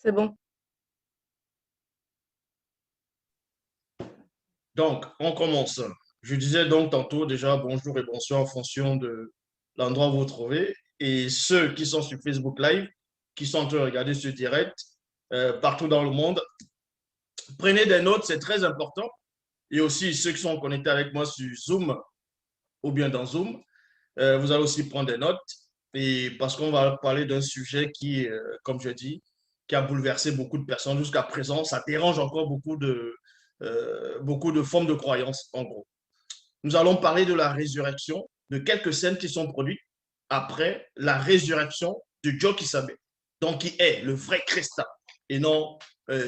C'est bon. Donc, on commence. Je disais donc tantôt déjà bonjour et bonsoir en fonction de l'endroit où vous vous trouvez. Et ceux qui sont sur Facebook Live, qui sont en train de regarder ce direct partout dans le monde, prenez des notes, c'est très important. Et aussi ceux qui sont connectés avec moi sur Zoom ou bien dans Zoom, vous allez aussi prendre des notes. Et parce qu'on va parler d'un sujet qui, comme je dis, qui a bouleversé beaucoup de personnes jusqu'à présent. Ça dérange encore beaucoup de formes de croyances, en gros. Nous allons parler de la résurrection, de quelques scènes qui sont produites après la résurrection de Joe Kissabe, donc qui est le vrai Christ, et non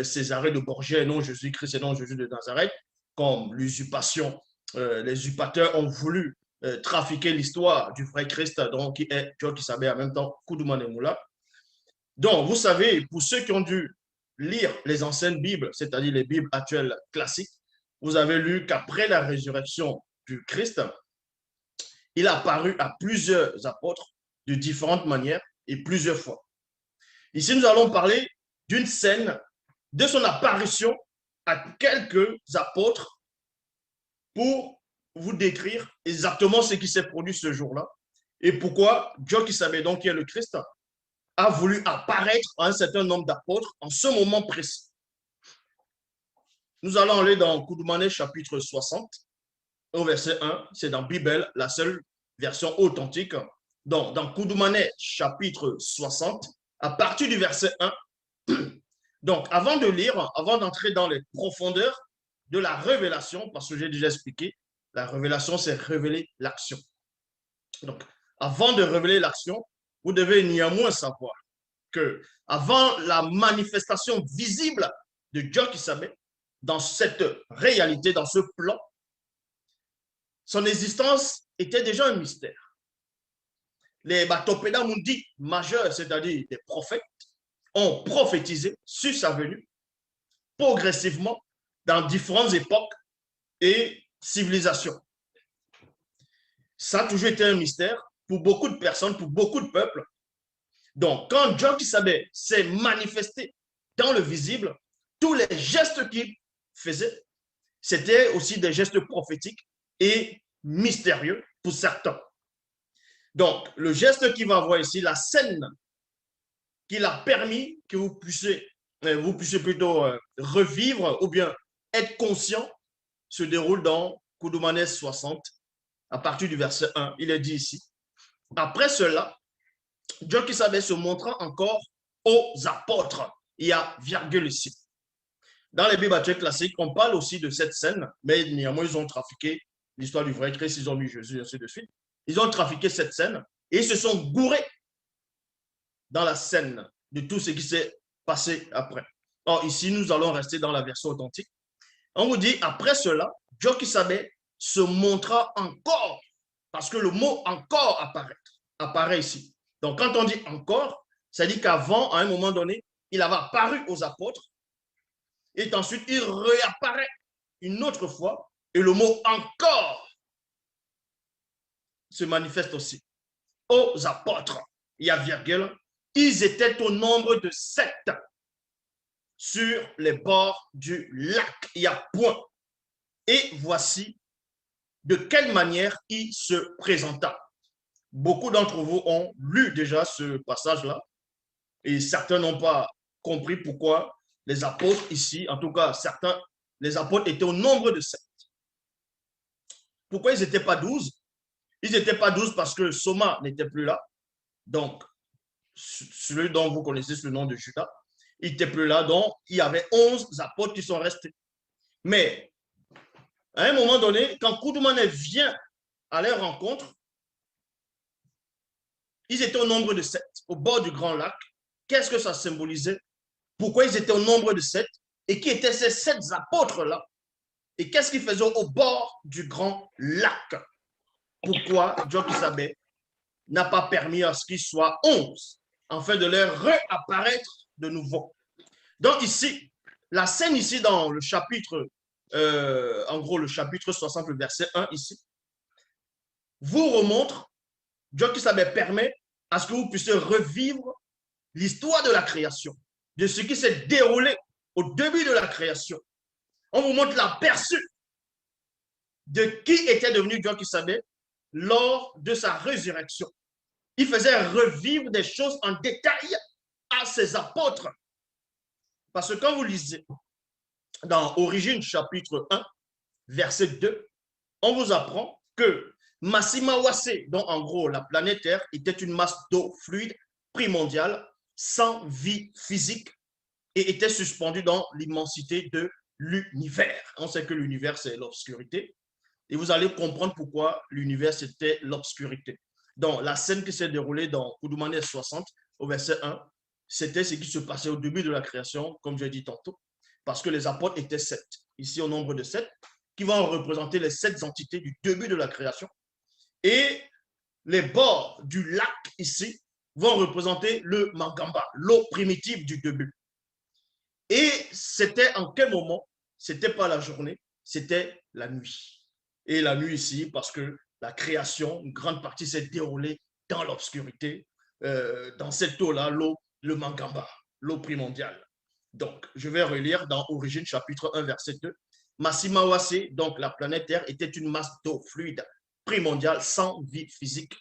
Césarée de Borgia, et non Jésus-Christ, et non Jésus de Nazareth, comme l'usurpation. Les usurpateurs ont voulu trafiquer l'histoire du vrai Christ, donc qui est Joe Kissabe, en même temps Koudoumane Moula. Donc, vous savez, pour ceux qui ont dû lire les anciennes Bibles, c'est-à-dire les Bibles actuelles classiques, vous avez lu qu'après la résurrection du Christ, il a apparu à plusieurs apôtres de différentes manières et plusieurs fois. Ici, nous allons parler d'une scène de son apparition à quelques apôtres pour vous décrire exactement ce qui s'est produit ce jour-là et pourquoi Dieu qui savait donc qui est le Christ a voulu apparaître à un certain nombre d'apôtres en ce moment précis. Nous allons aller dans Koudoumane chapitre 60 au verset 1, c'est dans Bible, la seule version authentique. Donc, dans Koudoumane, chapitre 60, à partir du verset 1, donc, avant de lire, avant d'entrer dans les profondeurs de la révélation, parce que j'ai déjà expliqué, la révélation, c'est révéler l'action. Donc, avant de révéler l'action, vous devez néanmoins savoir que avant la manifestation visible de Dieu qui savait, dans cette réalité, dans ce plan, son existence était déjà un mystère. Les Batopéda Mundi majeurs, c'est-à-dire des prophètes, ont prophétisé sur sa venue progressivement dans différentes époques et civilisations. Ça a toujours été un mystère pour beaucoup de personnes, pour beaucoup de peuples. Donc, quand John Kissabe s'est manifesté dans le visible, tous les gestes qu'il faisait, c'était aussi des gestes prophétiques et mystérieux pour certains. Donc, le geste qu'il va voir ici, la scène qu'il a permis que vous puissiez plutôt revivre ou bien être conscient, se déroule dans Koudoumane 60, à partir du verset 1. Il est dit ici. Après cela, Dieu qui savait se montrant encore aux apôtres. Il y a virgule ici. Dans les Bibles classiques, on parle aussi de cette scène, mais néanmoins, ils ont trafiqué l'histoire du vrai Christ, ils ont mis Jésus, ainsi de suite. Ils ont trafiqué cette scène et ils se sont gourés dans la scène de tout ce qui s'est passé après. Or, ici, nous allons rester dans la version authentique. On vous dit, après cela, Dieu qui savait se montra encore, parce que le mot encore apparaît ici. Donc, quand on dit encore, ça dit qu'avant, à un moment donné, il avait apparu aux apôtres, et ensuite, il réapparaît une autre fois, et le mot encore se manifeste aussi. Aux apôtres, il y a virgule, ils étaient au nombre de 7 sur les bords du lac. Il y a point. Et voici de quelle manière il se présenta. Beaucoup d'entre vous ont lu déjà ce passage-là et certains n'ont pas compris pourquoi les apôtres ici, en tout cas certains, les apôtres étaient au nombre de 7. Pourquoi ils n'étaient pas 12? Ils n'étaient pas 12 parce que Soma n'était plus là. Donc, celui dont vous connaissez le nom de Judas, il n'était plus là. Donc, il y avait 11 apôtres qui sont restés. Mais, à un moment donné, quand Koudoumane vient à leur rencontre, ils étaient au nombre de 7, au bord du grand lac. Qu'est-ce que ça symbolisait? Pourquoi ils étaient au nombre de 7? Et qui étaient ces 7 apôtres-là? Et qu'est-ce qu'ils faisaient au bord du grand lac? Pourquoi Dieu qui savait n'a pas permis à ce qu'ils soient 11, afin de leur réapparaître de nouveau? Donc ici, la scène ici dans le chapitre, en gros le chapitre 60, le verset 1 ici, vous remontre, Dieu qui savait permet à ce que vous puissiez revivre l'histoire de la création. de ce qui s'est déroulé au début de la création. On vous montre l'aperçu de qui était devenu Dieu qui savait lors de sa résurrection. Il faisait revivre des choses en détail à ses apôtres. Parce que quand vous lisez dans Origine chapitre 1, verset 2, on vous apprend que Massima Wassé, dont en gros la planète Terre était une masse d'eau fluide primordiale, sans vie physique, et était suspendue dans l'immensité de l'univers. On sait que l'univers, c'est l'obscurité. Et vous allez comprendre pourquoi l'univers, c'était l'obscurité. Donc, la scène qui s'est déroulée dans Koudoumane 60, au verset 1, c'était ce qui se passait au début de la création, comme j'ai dit tantôt, parce que les apôtres étaient 7, ici au nombre de 7, qui vont représenter les 7 entités du début de la création. Et les bords du lac ici vont représenter le Mangamba, l'eau primitive du début. Et c'était en quel moment? C'était pas la journée, c'était la nuit. Et la nuit ici, parce que la création, une grande partie s'est déroulée dans l'obscurité, dans cette eau-là, l'eau, le Mangamba, l'eau primordiale. Donc, je vais relire dans Origine, chapitre 1, verset 2. Massima Wassé, donc la planète Terre, était une masse d'eau fluide, primordiale, sans vie physique,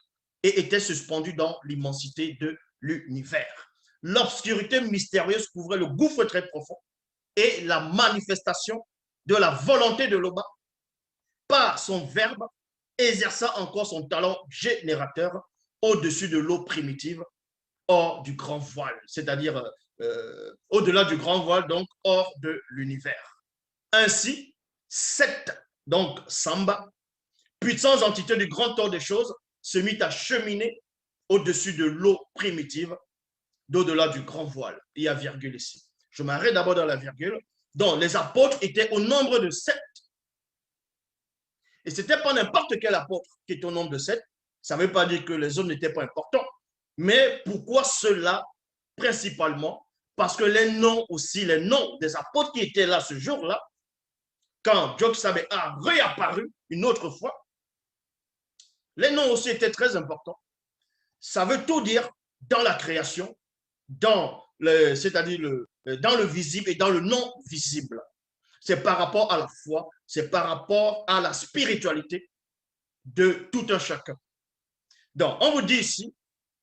et était suspendue dans l'immensité de l'univers. L'obscurité mystérieuse couvrait le gouffre très profond et la manifestation de la volonté de l'Oba par son verbe, exerçant encore son talent générateur au-dessus de l'eau primitive, hors du grand voile, c'est-à-dire au-delà du grand voile, donc hors de l'univers. Ainsi, Set, donc Samba, puissante entité du grand ordre des choses, se mit à cheminer au-dessus de l'eau primitive, d'au-delà du grand voile. Il y a virgule ici. Je m'arrête d'abord dans la virgule. Donc, les apôtres étaient au nombre de 7. Et ce n'était pas n'importe quel apôtre qui était au nombre de 7. Ça ne veut pas dire que les autres n'étaient pas importants. Mais pourquoi cela principalement? Parce que les noms aussi, les noms des apôtres qui étaient là ce jour-là, quand Joksabé a réapparu une autre fois, les noms aussi étaient très importants. Ça veut tout dire dans la création, c'est-à-dire dans le visible et dans le non visible. C'est par rapport à la foi, c'est par rapport à la spiritualité de tout un chacun. Donc, on vous dit ici,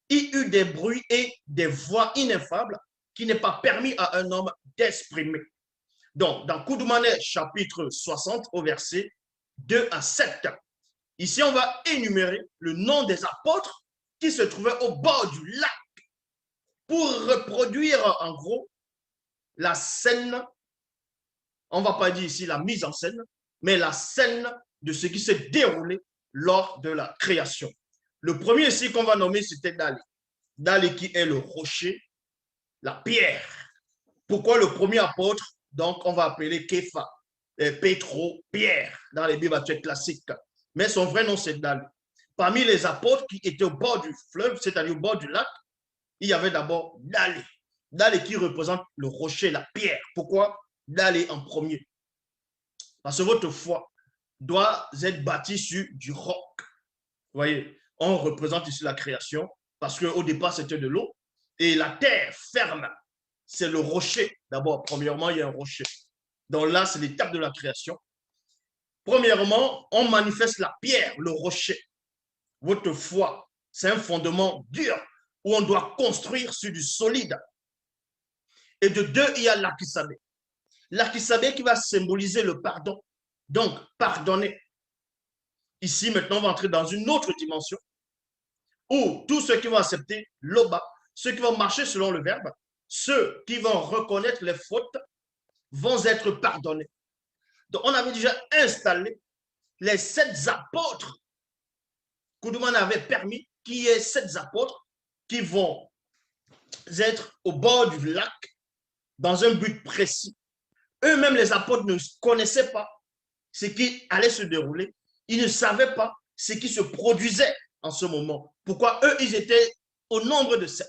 il y eut des bruits et des voix ineffables qui n'est pas permis à un homme d'exprimer. Donc, dans Koudoumane, chapitre 60, au verset 2 à 7, ici, on va énumérer le nom des apôtres qui se trouvaient au bord du lac pour reproduire, en gros, la scène, on ne va pas dire ici la mise en scène, mais la scène de ce qui s'est déroulé lors de la création. Le premier ici qu'on va nommer, c'était Dali. Dali qui est le rocher, la pierre. Pourquoi le premier apôtre? Donc, on va appeler Képha, Pétro, Pierre, dans les Bibles classiques. Mais son vrai nom, c'est Dali. Parmi les apôtres qui étaient au bord du fleuve, c'est-à-dire au bord du lac, il y avait d'abord Dali. Dali qui représente le rocher, la pierre. Pourquoi Dali en premier? Parce que votre foi doit être bâtie sur du roc. Vous voyez, on représente ici la création parce qu'au départ, c'était de l'eau. Et la terre ferme, c'est le rocher. D'abord, premièrement, il y a un rocher. Donc là, c'est l'étape de la création. Premièrement, on manifeste la pierre, le rocher. Votre foi, c'est un fondement dur où on doit construire sur du solide. Et de deux, il y a l'Akisabé. L'Akisabé qui va symboliser le pardon. Donc, pardonner. Ici, maintenant, on va entrer dans une autre dimension où tous ceux qui vont accepter l'Oba, ceux qui vont marcher selon le verbe, ceux qui vont reconnaître les fautes vont être pardonnés. Donc, on avait déjà installé les 7 apôtres. Koudoumane avait permis qu'il y ait 7 apôtres qui vont être au bord du lac dans un but précis. Eux-mêmes, les apôtres ne connaissaient pas ce qui allait se dérouler. Ils ne savaient pas ce qui se produisait en ce moment. Pourquoi eux, ils étaient au nombre de 7.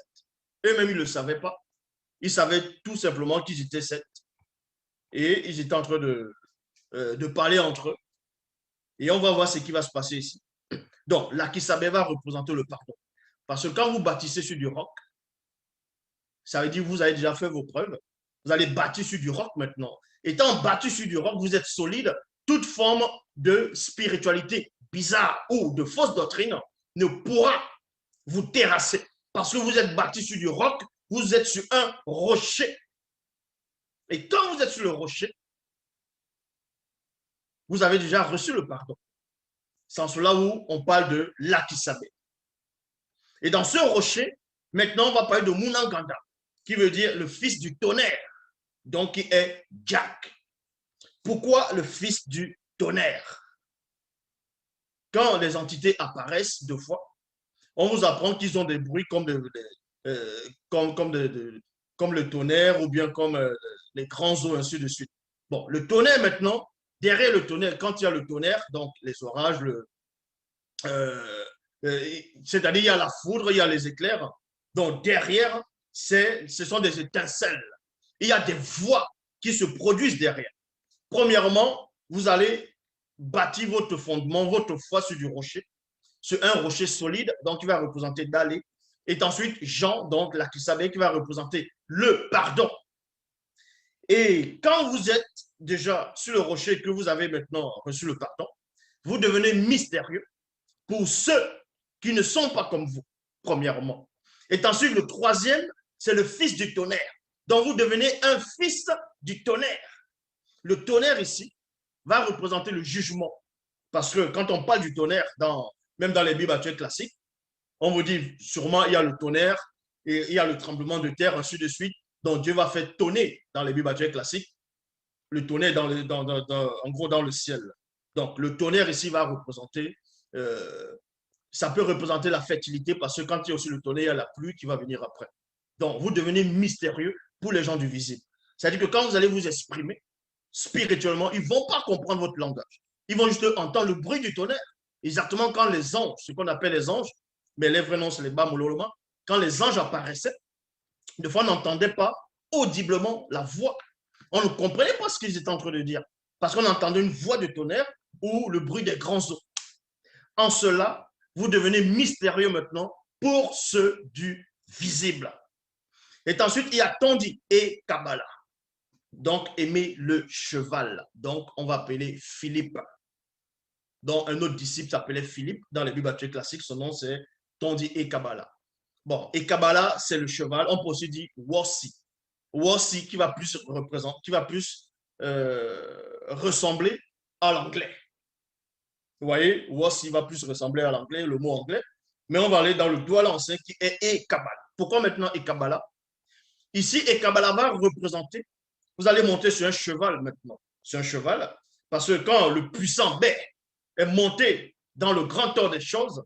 Eux-mêmes, ils ne le savaient pas. Ils savaient tout simplement qu'ils étaient 7. Et ils étaient en train de parler entre eux. Et on va voir ce qui va se passer ici. Donc, l'Akisabé va représenter le pardon. Parce que quand vous bâtissez sur du roc, Ça veut dire que vous avez déjà fait vos preuves. Vous allez bâtir sur du roc maintenant. Étant bâti sur du roc, vous êtes solide. Toute forme de spiritualité bizarre ou de fausse doctrine ne pourra vous terrasser. Parce que vous êtes bâti sur du roc, vous êtes sur un rocher. Et quand vous êtes sur le rocher, vous avez déjà reçu le pardon. C'est en cela où on parle de l'Akisabé. Et dans ce rocher, maintenant, on va parler de Munanganda, qui veut dire le fils du tonnerre, donc qui est Jack. Pourquoi le fils du tonnerre? Quand les entités apparaissent deux fois, on vous apprend qu'ils ont des bruits comme, comme le tonnerre ou bien comme les grands eaux, ainsi de suite. Bon, le tonnerre maintenant, derrière le tonnerre, quand il y a le tonnerre, donc les orages, c'est-à-dire il y a la foudre, il y a les éclairs. Donc derrière, ce sont des étincelles. Il y a des voix qui se produisent derrière. Premièrement, vous allez bâtir votre fondement, votre foi sur du rocher, sur un rocher solide, donc qui va représenter Dalé. Et ensuite, Jean, donc l'Akisabé, qui va représenter le pardon. Et quand vous êtes déjà sur le rocher, que vous avez maintenant reçu le pardon, vous devenez mystérieux pour ceux qui ne sont pas comme vous, premièrement. Et ensuite, le troisième, c'est le fils du tonnerre. Donc, vous devenez un fils du tonnerre. Le tonnerre ici va représenter le jugement. Parce que quand on parle du tonnerre, même dans les Bibles actuelles classiques, on vous dit sûrement il y a le tonnerre et il y a le tremblement de terre, ainsi de suite. Donc, Dieu va faire tonner dans les Bibles actuelles classiques, le tonnerre en gros dans le ciel. Donc, le tonnerre ici va représenter, ça peut représenter la fertilité parce que quand il y a aussi le tonnerre, il y a la pluie qui va venir après. Donc, vous devenez mystérieux pour les gens du visible. C'est-à-dire que quand vous allez vous exprimer spirituellement, ils ne vont pas comprendre votre langage. Ils vont juste entendre le bruit du tonnerre. Exactement quand les anges, ce qu'on appelle les anges, mais les vrais noms, c'est les Bamololoma, quand les anges apparaissaient, des fois, on n'entendait pas audiblement la voix. On ne comprenait pas ce qu'ils étaient en train de dire parce qu'on entendait une voix de tonnerre ou le bruit des grands eaux. En cela, vous devenez mystérieux maintenant pour ceux du visible. Et ensuite, il y a Tondi et Kabbalah. Donc, aimer le cheval. Donc, on va appeler Philippe. Donc, un autre disciple s'appelait Philippe. Dans les Bibles classiques, son nom, c'est Tondi et Kabbalah. Bon, et Kabbalah, c'est le cheval. On peut aussi dire Wossi. Wossi qui va plus représenter, qui va plus ressembler à l'anglais. Vous voyez, Wossi va plus ressembler à l'anglais, le mot anglais. Mais on va aller dans le doigt ancien qui est Ekabala. Pourquoi maintenant Ekabala? Ici, Ekabala va représenter, vous allez monter sur un cheval maintenant. Sur un cheval, parce que quand le puissant Bé est monté dans le grand ordre des choses,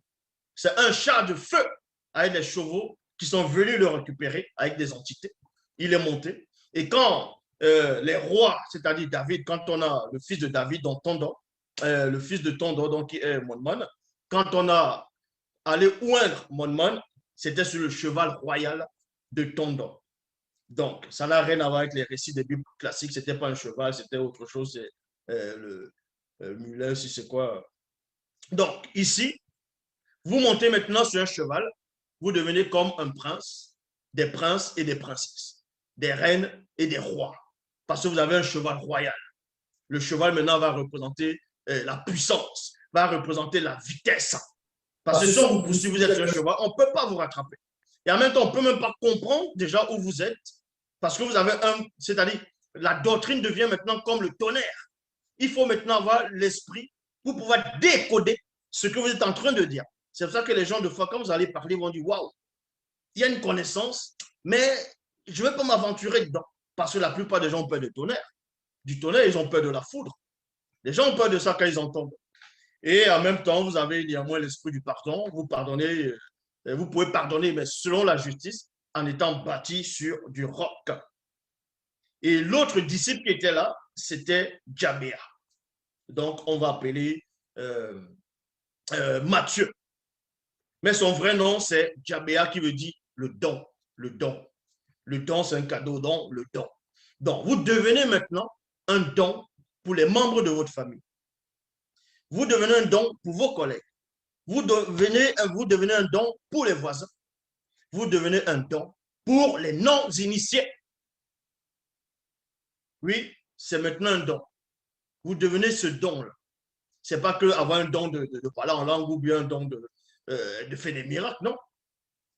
c'est un char de feu avec des chevaux qui sont venus le récupérer avec des entités. Il est monté. Et quand les rois, c'est-à-dire David, quand on a le fils de David, donc Tondor, le fils de Tondor, donc qui est Monman, quand on a allé oindre Monman, c'était sur le cheval royal de Tondor. Donc, ça n'a rien à voir avec les récits des Bibles classiques. Ce n'était pas un cheval, c'était autre chose. C'est le mulet, si c'est quoi. Donc, ici, vous montez maintenant sur un cheval, vous devenez comme un prince, des princes et des princesses, des reines et des rois, parce que vous avez un cheval royal. Le cheval maintenant va représenter la puissance, va représenter la vitesse. Parce que si on vous poursuit, vous êtes sur un cheval, on ne peut pas vous rattraper. Et en même temps, on ne peut même pas comprendre déjà où vous êtes, parce que vous avez c'est-à-dire, la doctrine devient maintenant comme le tonnerre. Il faut maintenant avoir l'esprit pour pouvoir décoder ce que vous êtes en train de dire. C'est pour ça que les gens, de fois, quand vous allez parler, vont dire waouh, il y a une connaissance, mais je ne vais pas m'aventurer dedans. Parce que la plupart des gens ont peur du tonnerre. Du tonnerre, ils ont peur de la foudre. Les gens ont peur de ça quand ils entendent. Et en même temps, vous avez néanmoins l'esprit du pardon. Vous pardonnez, vous pouvez pardonner, mais selon la justice, en étant bâti sur du roc. Et l'autre disciple qui était là, c'était Jabéa. Donc, on va appeler Matthieu. Mais son vrai nom, c'est Jabéa qui veut dire le don. Le don. Le don, c'est un cadeau, donc le don. Donc, vous devenez maintenant un don pour les membres de votre famille. Vous devenez un don pour vos collègues. Vous devenez un don pour les voisins. Vous devenez un don pour les non-initiés. Oui, c'est maintenant un don. Vous devenez ce don-là. Ce n'est pas qu'avoir un don de parler en langue ou bien un don de faire des miracles, non.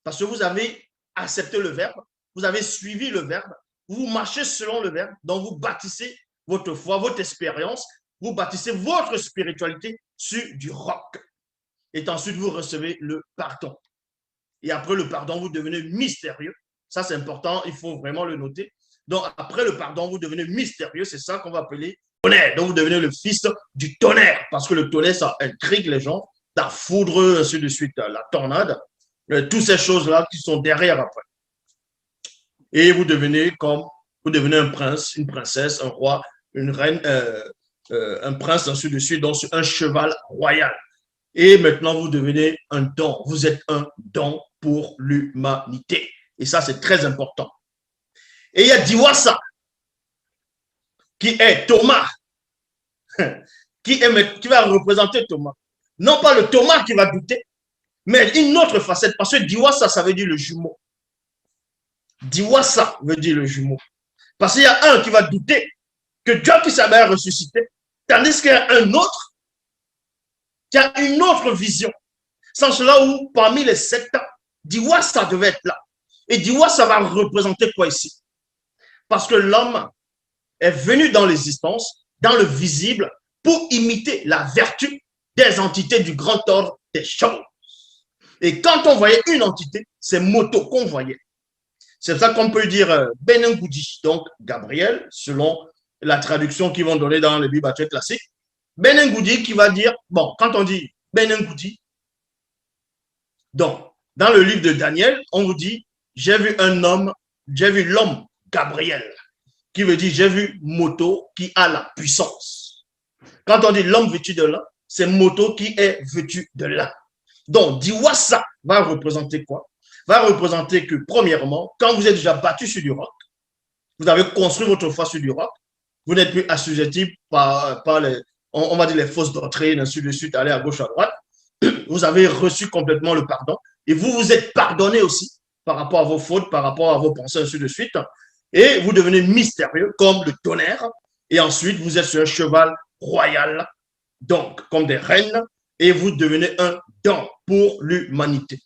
Parce que vous avez accepté le verbe, vous avez suivi le verbe, vous marchez selon le verbe, donc vous bâtissez votre foi, votre expérience, vous bâtissez votre spiritualité sur du roc. Et ensuite, vous recevez le pardon. Et après le pardon, vous devenez mystérieux. Ça, c'est important, il faut vraiment le noter. Donc, après le pardon, vous devenez mystérieux. C'est ça qu'on va appeler tonnerre. Donc, vous devenez le fils du tonnerre. Parce que le tonnerre, ça intrigue les gens. La foudre, ainsi de suite, la tornade. Toutes ces choses-là qui sont derrière après. Et vous devenez un prince, une princesse, un roi, une reine, un prince, ainsi de suite, donc un cheval royal. Et maintenant, vous devenez un don. Vous êtes un don pour l'humanité. Et ça, c'est très important. Et il y a Diwasa, qui est Thomas, qui va représenter Thomas. Non pas le Thomas qui va douter, mais une autre facette. Parce que Diwasa, ça veut dire le jumeau. Diwasa veut dire le jumeau. Parce qu'il y a un qui va douter que Dieu qui s'avait ressuscité, tandis qu'il y a un autre qui a une autre vision. Sans cela où, parmi les 7 ans, Diwasa devait être là. Et Diwasa va représenter quoi ici? Parce que l'homme est venu dans l'existence, dans le visible, pour imiter la vertu des entités du grand ordre des choses. Et quand on voyait une entité, c'est Moto qu'on voyait. C'est ça qu'on peut dire Benengoudi, donc Gabriel, selon la traduction qu'ils vont donner dans les Bibles classiques. Benengoudi qui va dire, bon, quand on dit Benengoudi, donc, dans le livre de Daniel, on vous dit, j'ai vu l'homme Gabriel, qui veut dire, j'ai vu Moto qui a la puissance. Quand on dit l'homme vêtu de là, c'est Moto qui est vêtu de là. Donc, Diwasa va représenter quoi? Va représenter que, premièrement, quand vous êtes déjà battu sur du roc, vous avez construit votre foi sur du roc, vous n'êtes plus assujetti par les, on va dire les fausses doctrines, ainsi de suite, aller à gauche, à droite. Vous avez reçu complètement le pardon et vous vous êtes pardonné aussi par rapport à vos fautes, par rapport à vos pensées, ainsi de suite. Et vous devenez mystérieux comme le tonnerre. Et ensuite, vous êtes sur un cheval royal, donc comme des reines, et vous devenez un don pour l'humanité.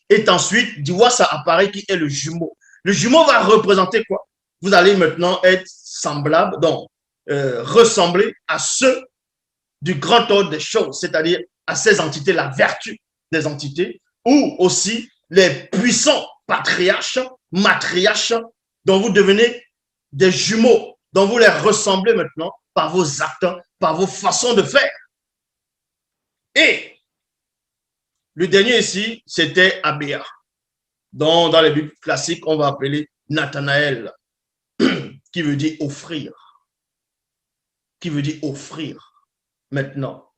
Et ensuite, Diwasa apparaît qui est le jumeau. Le jumeau va représenter quoi? Vous allez maintenant être semblable, donc ressembler à ceux du grand ordre des choses, c'est-à-dire à ces entités, la vertu des entités, ou aussi les puissants patriarches, matriarches, dont vous devenez des jumeaux, dont vous les ressemblez maintenant par vos actes, par vos façons de faire. Et le dernier ici, c'était Abéa, dont dans les Bibles classiques, on va appeler Nathanaël, qui veut dire offrir. Qui veut dire offrir. Maintenant,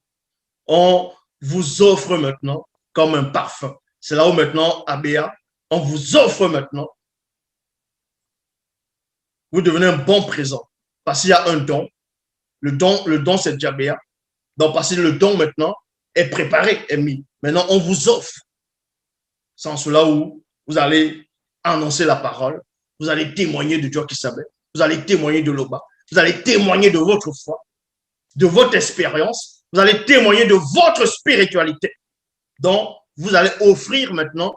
on vous offre maintenant comme un parfum. C'est là où maintenant, Abéa, on vous offre maintenant. Vous devenez un bon présent. Parce qu'il y a un don. Le don c'est Abéa. Donc, parce que le don maintenant est préparé, est mis. Maintenant, on vous offre. Sans cela où vous allez annoncer la parole. Vous allez témoigner de Dieu qui savait. Vous allez témoigner de l'Oba. Vous allez témoigner de votre foi, de votre expérience. Vous allez témoigner de votre spiritualité. Donc, vous allez offrir maintenant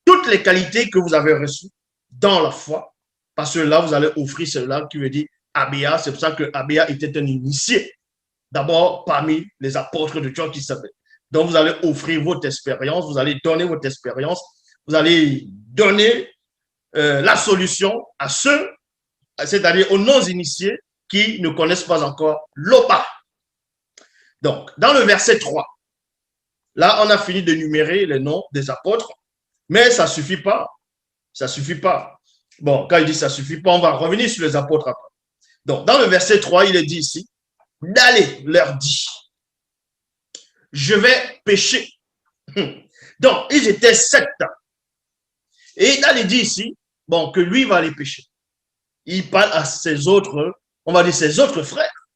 toutes les qualités que vous avez reçues dans la foi. Parce que là, vous allez offrir cela qui veut dire Abéa. C'est pour ça que Abéa était un initié. D'abord, parmi les apôtres de Dieu qui savaient. Donc, vous allez offrir votre expérience. Vous allez donner votre expérience. Vous allez donner la solution à ceux, c'est-à-dire aux non-initiés qui ne connaissent pas encore l'Oba. Donc, dans le verset 3, là, on a fini de numérer les noms des apôtres, mais ça ne suffit pas. Ça ne suffit pas. Bon, quand il dit ça ne suffit pas, on va revenir sur les apôtres après. Donc, dans le verset 3, il est dit ici, d'aller leur dit, je vais pécher. Donc, ils étaient 7. Et d'aller dit ici, bon, que lui va aller pécher. Il parle à ses autres, on va dire ses autres frères.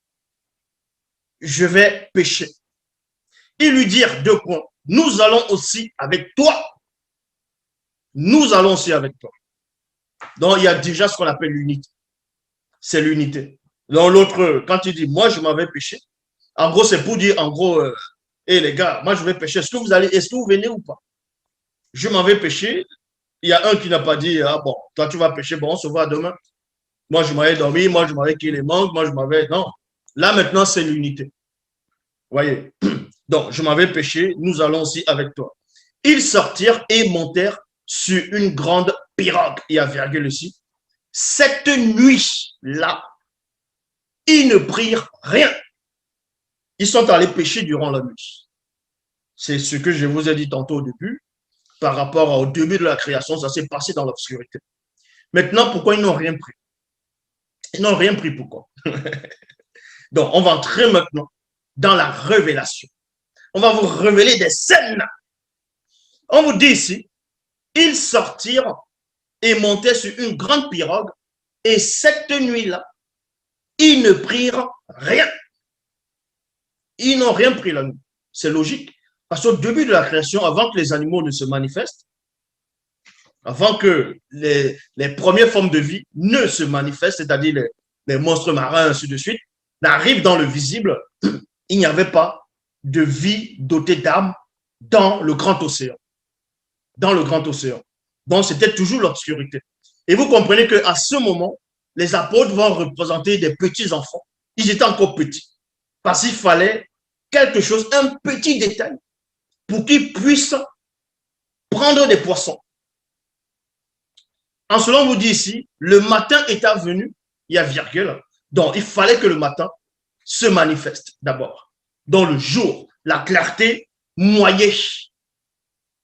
Je vais pécher. Et lui dire 2 points. Nous allons aussi avec toi. Nous allons aussi avec toi. Donc, il y a déjà ce qu'on appelle l'unité. C'est l'unité. Dans l'autre, quand il dit, moi, je m'avais péché, en gros, c'est pour dire, en gros, hé les gars, moi, je vais pécher. Est-ce que vous venez ou pas? Je m'avais péché. Il y a un qui n'a pas dit, ah bon, toi, tu vas pécher, bon, on se voit demain. Moi, je m'avais dormi, moi, je m'avais qu'il les manque, moi, je m'avais. Non. Là, maintenant, c'est l'unité. Voyez. Donc, je m'avais péché, nous allons aussi avec toi. Ils sortirent et montèrent sur une grande pirogue. Il y a virgule ici. Cette nuit-là, ils ne prirent rien. Ils sont allés pêcher durant la nuit. C'est ce que je vous ai dit tantôt au début. Par rapport au début de la création, ça s'est passé dans l'obscurité. Maintenant, pourquoi ils n'ont rien pris? Ils n'ont rien pris, pourquoi? Donc, on va entrer maintenant dans la révélation. On va vous révéler des scènes. On vous dit ici, ils sortirent et montaient sur une grande pirogue, et cette nuit-là, ils ne prirent rien. Ils n'ont rien pris la nuit. C'est logique. Parce qu'au début de la création, avant que les animaux ne se manifestent, avant que les premières formes de vie ne se manifestent, c'est-à-dire les monstres marins, ainsi de suite, n'arrivent dans le visible, il n'y avait pas de vie dotée d'âme dans le grand océan. Dans le grand océan. Donc, c'était toujours l'obscurité. Et vous comprenez qu'à ce moment, les apôtres vont représenter des petits enfants. Ils étaient encore petits. Parce qu'il fallait quelque chose, un petit détail, pour qu'ils puissent prendre des poissons. En cela, on vous dit ici, le matin étant venu, il y a virgule, donc il fallait que le matin se manifeste d'abord. Dans le jour, la clarté moyée.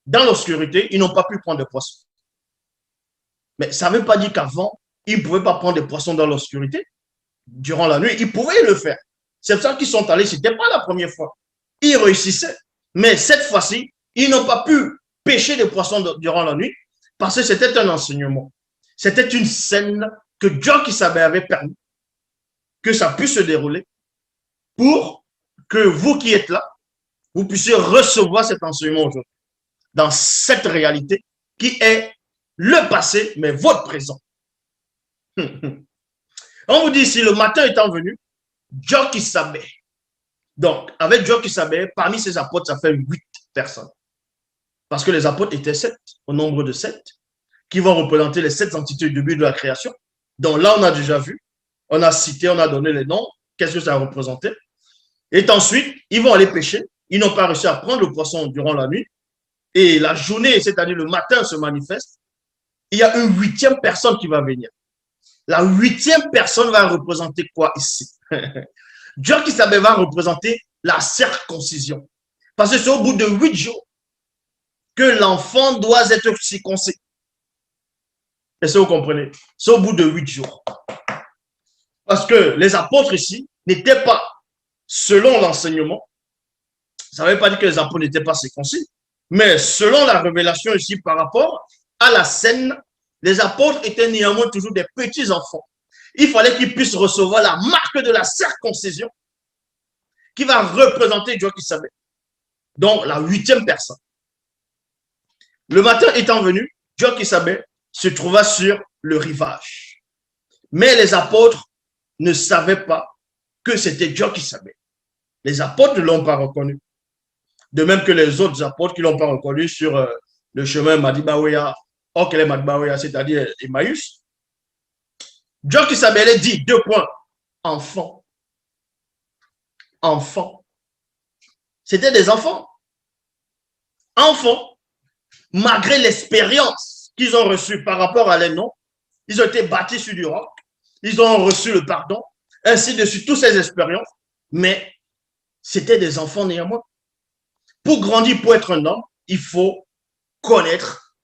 Dans l'obscurité, ils n'ont pas pu prendre des poissons. Mais ça ne veut pas dire qu'avant, ils ne pouvaient pas prendre des poissons dans l'obscurité. Durant la nuit, ils pouvaient le faire. C'est pour ça qu'ils sont allés, ce n'était pas la première fois. Ils réussissaient. Mais cette fois-ci, ils n'ont pas pu pêcher des poissons durant la nuit parce que c'était un enseignement. C'était une scène que Dieu qui savait avait permis que ça puisse se dérouler pour que vous qui êtes là, vous puissiez recevoir cet enseignement aujourd'hui. Dans cette réalité qui est le passé, mais votre présent. On vous dit ici, le matin étant venu, Dieu qui savait. Donc, avec Dieu qui savait, parmi ses apôtres, ça fait 8 personnes. Parce que les apôtres étaient 7, au nombre de 7, qui vont représenter les 7 entités du début de la création. Donc là, on a déjà vu, on a cité, on a donné les noms, qu'est-ce que ça représentait. Et ensuite, ils vont aller pêcher. Ils n'ont pas réussi à prendre le poisson durant la nuit. Et la journée, c'est-à-dire le matin, se manifeste. Il y a une 8e personne qui va venir. La 8e personne va représenter quoi ici? Dieu qui savait va représenter la circoncision. Parce que c'est au bout de 8 jours que l'enfant doit être circoncis. Est-ce que vous comprenez? C'est au bout de 8 jours. Parce que les apôtres ici n'étaient pas, selon l'enseignement, ça ne veut pas dire que les apôtres n'étaient pas circoncis, mais selon la révélation ici par rapport à la scène, les apôtres étaient néanmoins toujours des petits enfants. Il fallait qu'ils puissent recevoir la marque de la circoncision qui va représenter Dieu qui savait. Donc, la 8e personne. Le matin étant venu, Dieu qui savait se trouva sur le rivage. Mais les apôtres ne savaient pas que c'était Dieu qui savait. Les apôtres ne l'ont pas reconnu. De même que les autres apôtres qui ne l'ont pas reconnu sur le chemin Madibaouya, c'est-à-dire Emmaüs. Dieu qui savait, elle dit 2 points. Enfants. Enfants. C'était des enfants. Enfants. Malgré l'expérience qu'ils ont reçue par rapport à les noms, ils ont été bâtis sur du roc. Ils ont reçu le pardon, ainsi de suite, toutes ces expériences. Mais c'était des enfants néanmoins. Pour grandir, pour être un homme, il faut connaître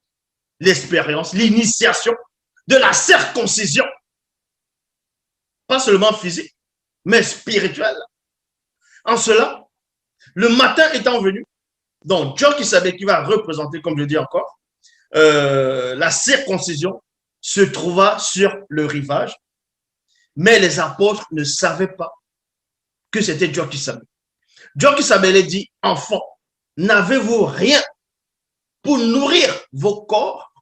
l'expérience, l'initiation de la circoncision. Pas seulement physique, mais spirituelle. En cela, le matin étant venu, donc Dieu qui savait qu'il va représenter, comme je dis encore, la circoncision se trouva sur le rivage, mais les apôtres ne savaient pas que c'était Dieu qui savait. Dieu qui savait les dit, enfants, n'avez-vous rien pour nourrir vos corps?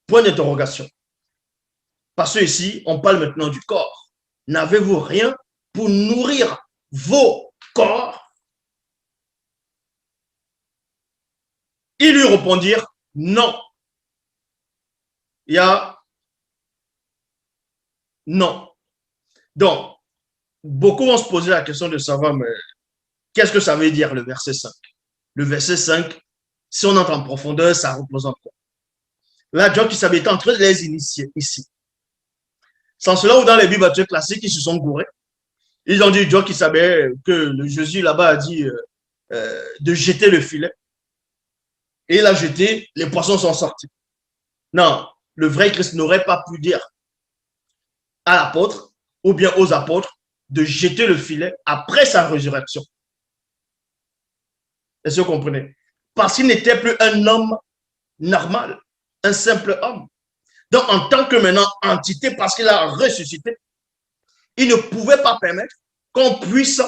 Point d'interrogation. Parce que ici, on parle maintenant du corps. N'avez-vous rien pour nourrir vos corps? Ils lui répondirent non. Il y a non. Donc, beaucoup vont se poser la question de savoir, mais qu'est-ce que ça veut dire le verset 5? Le verset 5, si on entre en profondeur, ça représente quoi? Là, Dieu qui s'habite en train de les initier ici. Sans cela, ou dans les Bibles classiques, ils se sont gourés. Ils ont dit, Dieu qui savait que le Jésus là-bas a dit de jeter le filet. Et il a jeté, les poissons sont sortis. Non, le vrai Christ n'aurait pas pu dire à l'apôtre ou bien aux apôtres de jeter le filet après sa résurrection. Est-ce que vous comprenez? Parce qu'il n'était plus un homme normal, un simple homme. Donc, en tant que maintenant entité, parce qu'il a ressuscité, il ne pouvait pas permettre qu'on puisse,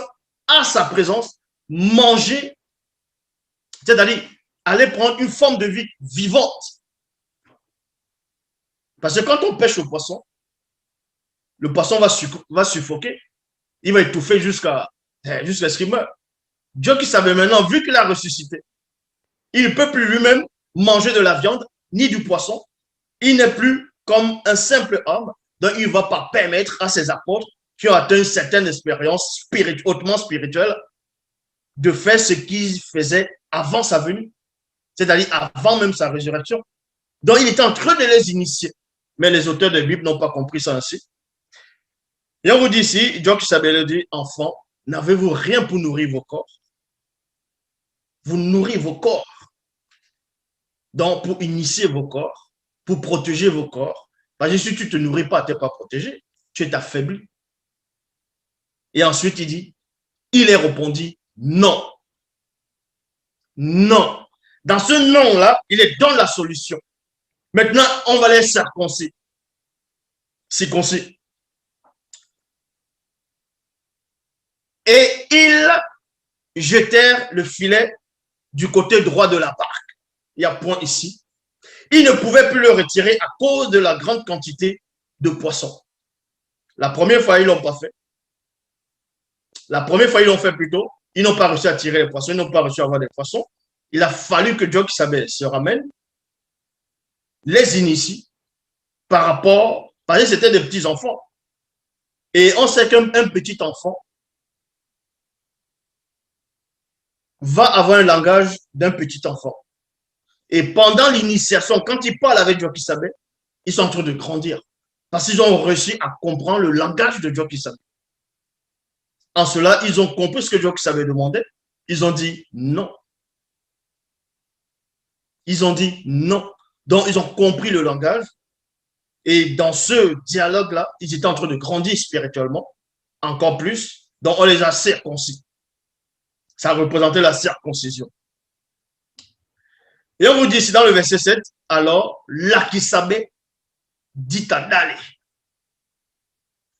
à sa présence, manger, c'est-à-dire aller prendre une forme de vie vivante. Parce que quand on pêche le poisson va suffoquer, il va étouffer jusqu'à ce qu'il meure. Dieu qui savait maintenant, vu qu'il a ressuscité, il ne peut plus lui-même manger de la viande ni du poisson. Il n'est plus comme un simple homme, donc il ne va pas permettre à ses apôtres qui ont atteint une certaine expérience hautement spirituelle de faire ce qu'ils faisaient avant sa venue, c'est-à-dire avant même sa résurrection. Donc il était en train de les initier. Mais les auteurs de la Bible n'ont pas compris ça ainsi. Et on vous dit ici, Dieu qui s'appelle dit, enfants, n'avez-vous rien pour nourrir vos corps? Vous nourrissez vos corps. Donc, pour initier vos corps, pour protéger vos corps, parce que si tu ne te nourris pas, tu n'es pas protégé, tu es affaibli. Et ensuite, il dit, il est répondit, non. Non. Dans ce non-là, il est dans la solution. Maintenant, on va les circoncis. Circoncis. Et ils jetèrent le filet du côté droit de la barque. Il y a point ici. Ils ne pouvaient plus le retirer à cause de la grande quantité de poissons. La première fois, ils ne l'ont pas fait. La première fois, ils l'ont fait plutôt. Ils n'ont pas réussi à tirer les poissons. Ils n'ont pas réussi à avoir des poissons. Il a fallu que Dieu qui savait se ramène, les initie par rapport, parce que c'était des petits enfants. Et on sait qu'un petit enfant va avoir un langage d'un petit enfant. Et pendant l'initiation, quand ils parlent avec Dieu qui savait, ils sont en train de grandir. Parce qu'ils ont réussi à comprendre le langage de Dieu qui savait. En cela, ils ont compris ce que Dieu qui savait demander. Ils ont dit non. Ils ont dit non. Donc, ils ont compris le langage. Et dans ce dialogue-là, ils étaient en train de grandir spirituellement, encore plus. Donc, on les a circoncis. Ça représentait la circoncision. Et on vous dit ici dans le verset 7, alors, Lakisabé dit à d'aller.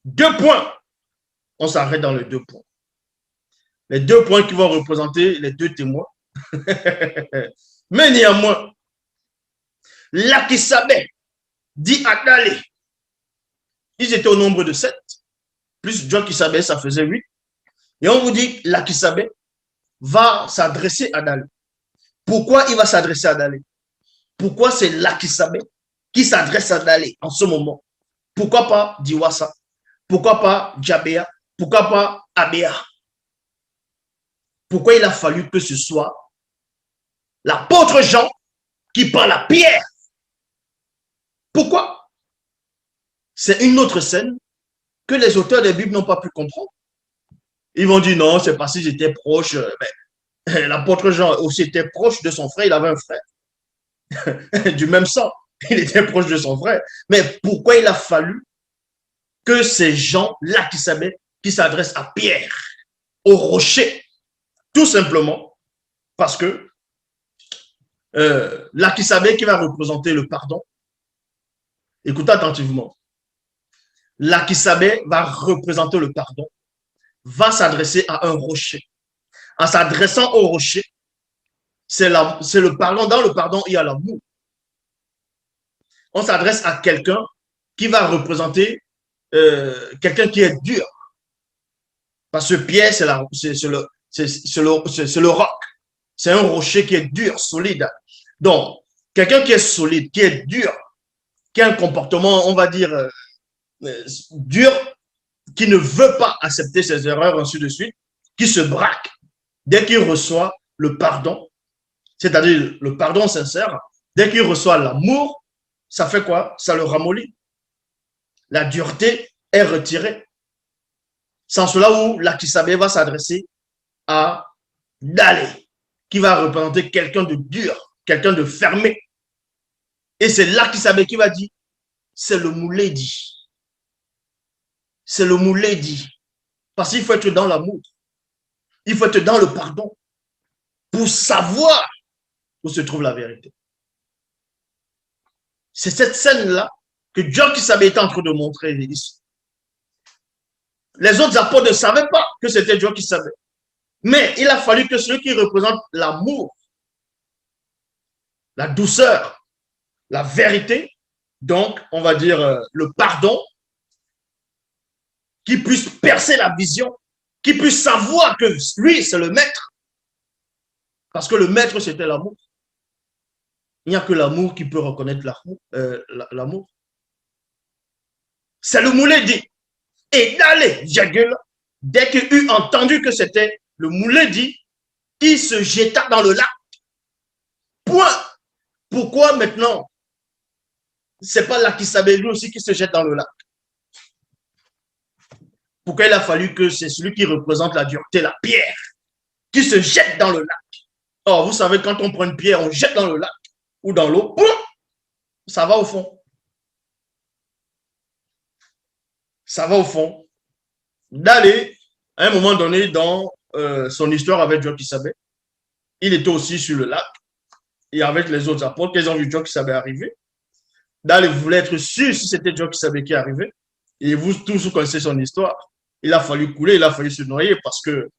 2 points. On s'arrête dans les 2 points. Les 2 points qui vont représenter les 2 témoins. Mais néanmoins, Lakisabé dit à d'aller. Ils étaient au nombre de 7. Plus Dieu qui savait, ça faisait 8. Et on vous dit, Lakisabé va s'adresser à Dalé. Pourquoi il va s'adresser à Dalé? Pourquoi c'est Lakisabé qui s'adresse à Dalé en ce moment? Pourquoi pas Diwasa? Pourquoi pas Djabéa? Pourquoi pas Abéa? Pourquoi il a fallu que ce soit l'apôtre Jean qui parle à Pierre? Pourquoi? C'est une autre scène que les auteurs des Bibles n'ont pas pu comprendre. Ils vont dire non, c'est parce qu'ils étaient proches. L'apôtre Jean aussi était proche de son frère, il avait un frère du même sang. Il était proche de son frère. Mais pourquoi il a fallu que ces gens-là qui s'adressent à Pierre, au rocher? Tout simplement parce que l'Akisabé qui va représenter le pardon, écoutez attentivement, l'Akisabé va représenter le pardon, va s'adresser à un rocher. En s'adressant au rocher, c'est le pardon. Dans le pardon, il y a l'amour. on s'adresse à quelqu'un qui va représenter quelqu'un qui est dur. Parce que pierre, c'est le roc. C'est un rocher qui est dur, solide. Donc, quelqu'un qui est solide, qui est dur, qui a un comportement, on va dire, dur, qui ne veut pas accepter ses erreurs, ainsi de suite, qui se braque dès qu'il reçoit le pardon, c'est-à-dire le pardon sincère, dès qu'il reçoit l'amour, ça fait quoi? Ça le ramollit. La dureté est retirée. C'est en cela où l'Akisabé va s'adresser à Dalé, qui va représenter quelqu'un de dur, quelqu'un de fermé. Et c'est l'Akisabé qui va dire, c'est le Mouledi. C'est le Mouledi. Parce qu'il faut être dans l'amour. Il faut être dans le pardon pour savoir où se trouve la vérité. C'est cette scène-là que Dieu qui savait était en train de montrer ici. Les autres apôtres ne savaient pas que c'était Dieu qui savait. Mais il a fallu que celui qui représente l'amour, la douceur, la vérité, donc on va dire le pardon, qui puisse percer la vision, qui puisse savoir que lui, c'est le maître. Parce que le maître, c'était l'amour. Il n'y a que l'amour qui peut reconnaître l'amour. C'est le Mouledi. Et d'aller, virgule, dès qu'il eut entendu que c'était le Mouledi, il se jeta dans le lac. Point. Pourquoi maintenant, c'est pas l'Akisabé lui aussi qui se jette dans le lac? Pourquoi il a fallu que c'est celui qui représente la dureté, la pierre, qui se jette dans le lac? Or, vous savez, quand on prend une pierre, on jette dans le lac ou dans l'eau, ça va au fond. Ça va au fond. D'aller, à un moment donné, dans son histoire avec Dieu qui savait, il était aussi sur le lac, et avec les autres apôtres, qu'ils ont vu Dieu qui savait arriver. D'aller voulait être sûr si c'était Dieu qui savait qui arrivait. Et vous tous vous connaissez son histoire. Il a fallu couler, il a fallu se noyer parce que,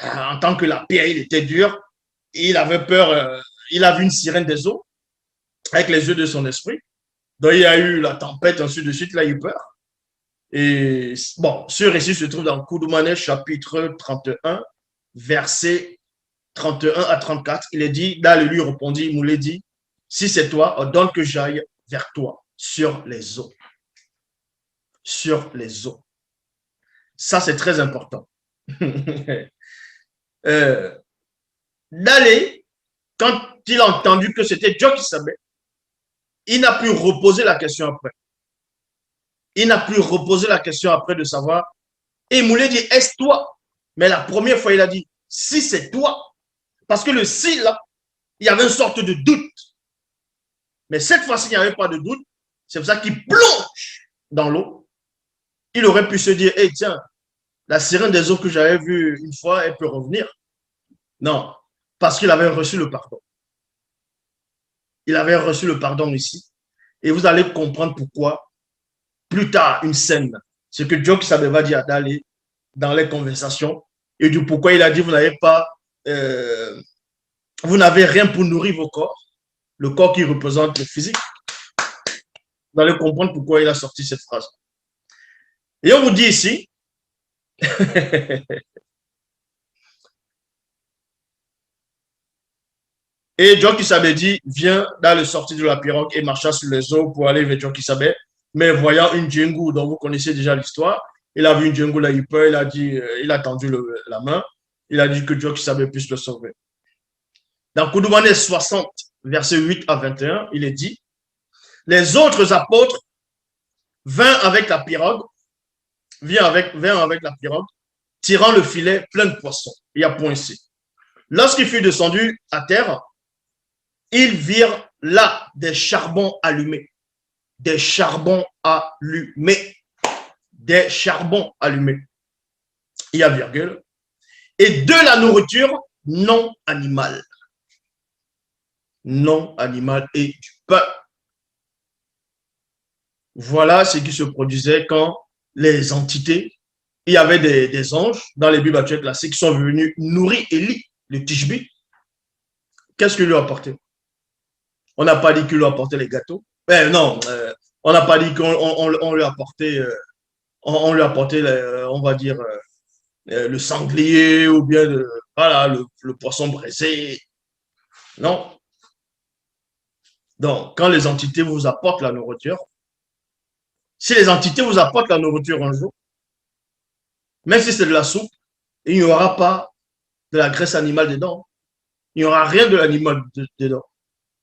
en tant que la pierre, il était dur, il avait peur, il a vu une sirène des eaux avec les yeux de son esprit. Donc, il y a eu la tempête, ainsi de suite, il a eu peur. Et bon, ce récit se trouve dans Koudoumane, chapitre 31, versets 31 à 34. Il est dit, Dal lui répondit, il nous dit, si c'est toi, ordonne que j'aille vers toi sur les eaux. Sur les eaux. Ça, c'est très important. D'aller, quand il a entendu que c'était Dieu qui savait, il n'a pu reposer la question après. Il n'a pu reposer la question après de savoir. Et Moulé dit, est-ce toi? Mais la première fois, il a dit, si c'est toi. Parce que le si, là, il y avait une sorte de doute. Mais cette fois-ci, il n'y avait pas de doute. C'est pour ça qu'il plonge dans l'eau. Il aurait pu se dire, hey, tiens, la sirène des eaux que j'avais vue une fois, elle peut revenir. Non, parce qu'il avait reçu le pardon. Il avait reçu le pardon ici. Et vous allez comprendre pourquoi, plus tard, une scène, c'est que Dieu qui savait va dire d'aller dans les conversations, et du pourquoi il a dit, vous n'avez pas, vous n'avez rien pour nourrir vos corps, le corps qui représente le physique. Vous allez comprendre pourquoi il a sorti cette phrase. Et on vous dit ici, et Dieu qui savait dit, viens dans le sortie de la pirogue et marcha sur les eaux pour aller vers Dieu qui savait. Mais voyant une djengou dont vous connaissez déjà l'histoire, il a vu une djengou, il a eu peur, il a dit, il a tendu la main, il a dit que Dieu qui savait puisse le sauver. Dans Koudoumane 60, versets 8 à 21, il est dit, les autres apôtres vinrent avec la pirogue, vinrent avec la pirogue, tirant le filet plein de poissons. Il y a point ici. Lorsqu'il fut descendu à terre, ils virent là des charbons allumés. Des charbons allumés. Des charbons allumés. Il y a virgule. Et de la nourriture non animale. Non animale et du pain. Voilà ce qui se produisait quand les entités, il y avait des anges dans les Bibles actuelles classiques qui sont venus nourrir Élie, le Tishbi. Qu'est-ce qu'il lui a apporté? On n'a pas dit qu'il lui a apporté les gâteaux. Ben non, on n'a pas dit qu'on on lui a apporté, on lui a apporté, on va dire, le sanglier ou bien voilà, le poisson braisé. Non. Donc, quand les entités vous apportent la nourriture, si les entités vous apportent la nourriture un jour, même si c'est de la soupe, il n'y aura pas de la graisse animale dedans. Il n'y aura rien de l'animal dedans.